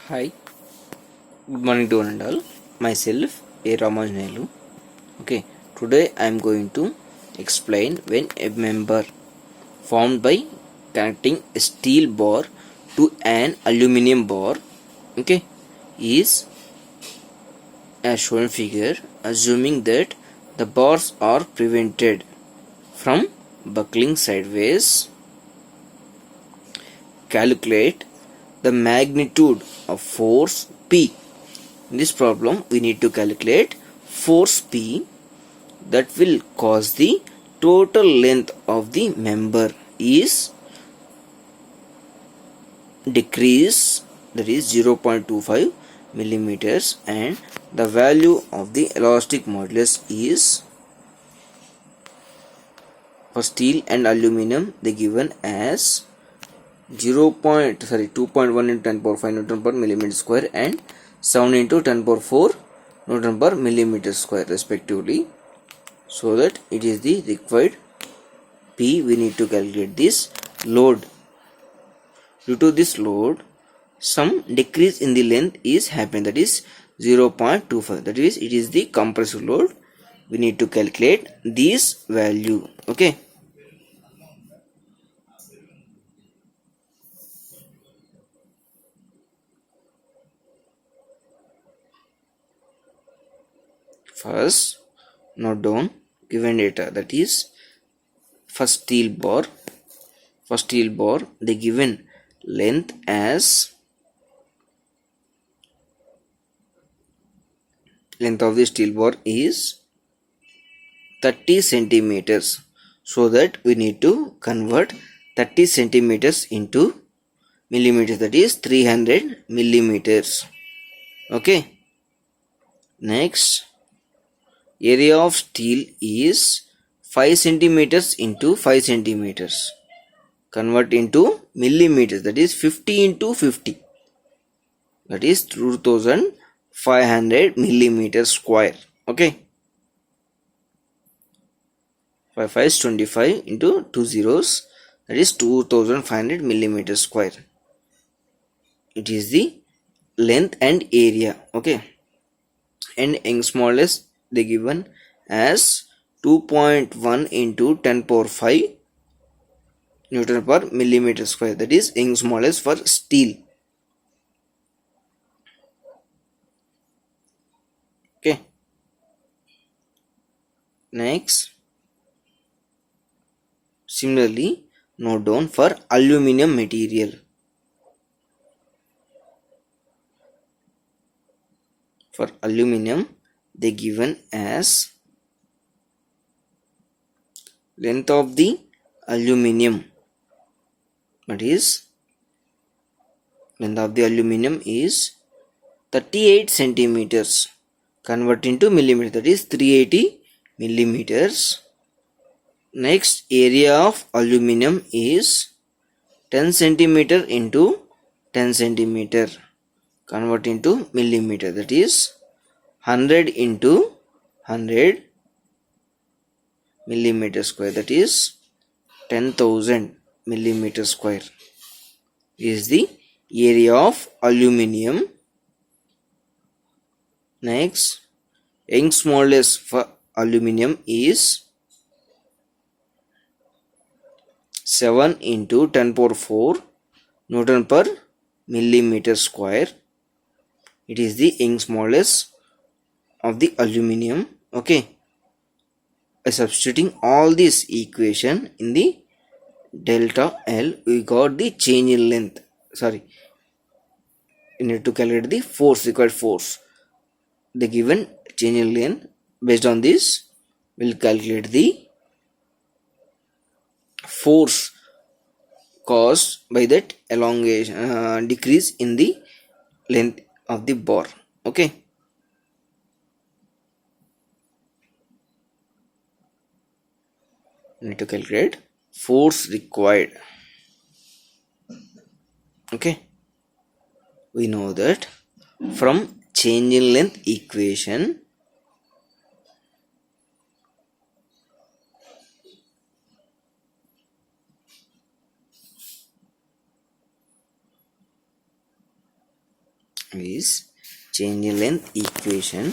Hi, good morning to one and all. Myself, A. Ramanjanelu. Okay, today I am going to explain when a member formed by connecting a steel bar to an aluminum bar, okay, is as shown figure, assuming that the bars are prevented from buckling sideways. Calculate the magnitude of force P. In this problem, we need to calculate force P that will cause the total length of the member is decrease, that is 0.25 millimeters, and the value of the elastic modulus is for steel and aluminum they given as 2.1 into 10 power 5 Newton per millimeter square and 7 into 10 power 4 Newton per millimeter square respectively. So that it is the required P, we need to calculate this load. Due to this load, some decrease in the length is happening, that is 0.25, that is it is the compressive load. We need to calculate this value. Okay, first note down given data, that is for steel bar the given length as length of the steel bar is 30 centimeters. So that we need to convert 30 centimeters into millimeters, that is 300 millimeters. Okay, next, area of steel is 5 centimeters into 5 centimeters, convert into millimeters, that is 50 into 50, that is 2500 millimeters square. Okay, 5 5 is 25 into 2 zeros, that is 2500 millimeters square. It is the length and area. Okay, and Young's modulus they given as 2.1 into 10 power 5 Newton per millimeter square, that is Young's modulus for steel. Okay, next, similarly note down for aluminum material. For aluminum they given as length of the aluminum, that is length of the aluminum is 38 centimeters, convert into millimeter, that is 380 millimeters. Next, area of aluminum is 10 centimeter into 10 centimeter, convert into millimeter, that is 100 into 100 millimeter square, that is 10,000 millimeter square is the area of aluminum. Next, Young's modulus for aluminum is 7 into 10 power 4 Newton per millimeter square. It is the Young's modulus of the aluminum. Okay, by substituting all this equation in the delta L, we got the change in length. Sorry, we need to calculate the force, required force. The given change in length, based on this, we'll calculate the force caused by that elongation, decrease in the length of the bar. Okay, we need to calculate force required. Okay, we know that from change in length equation, is change in length equation.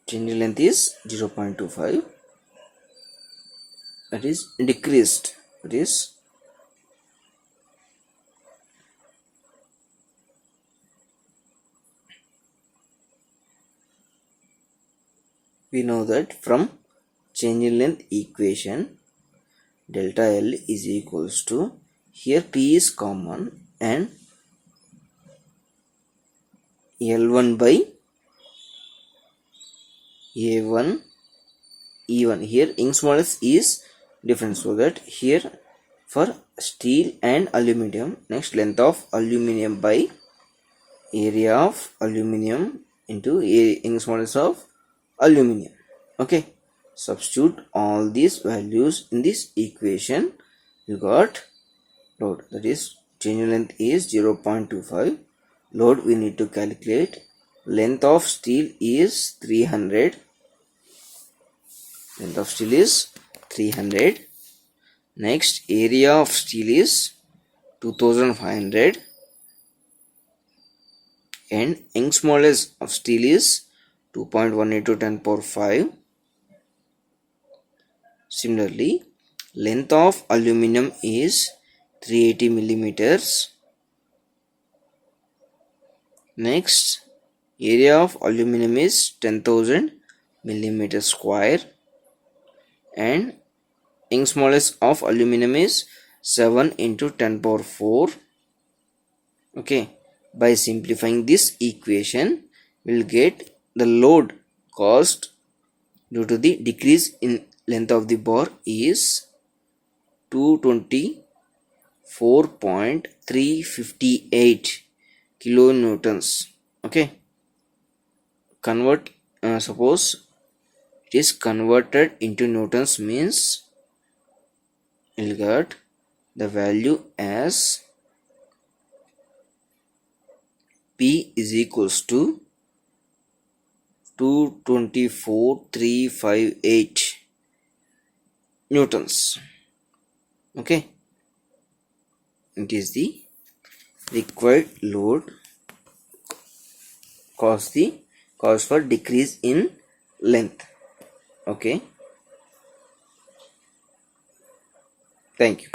Change in length is 0.25, that is decreased, that is we know that from change in length equation delta L is equals to, here P is common and L1 by A1 E1. Here Young's modulus is different, so that here for steel and aluminum, next length of aluminum by area of aluminum into Young's modulus of aluminum. Okay, substitute all these values in this equation. You got load, that is change in length is 0.25. Load we need to calculate. Length of steel is 300. Length of steel is 300. Next, area of steel is 2500 and Young's modulus of steel is 2.1 into 10 power 5. Similarly, length of aluminum is 380 millimeters. Next, area of aluminum is 10,000 millimeters square and Young's modulus of aluminum is 7 into 10 power 4. Okay, by simplifying this equation, we'll get the load caused due to the decrease in length of the bar is 224.358 kilonewtons. Okay, suppose it is converted into newtons, means we'll get the value as P is equals to 224,358 newtons. Okay, it is the required load cause for decrease in length. Okay, thank you.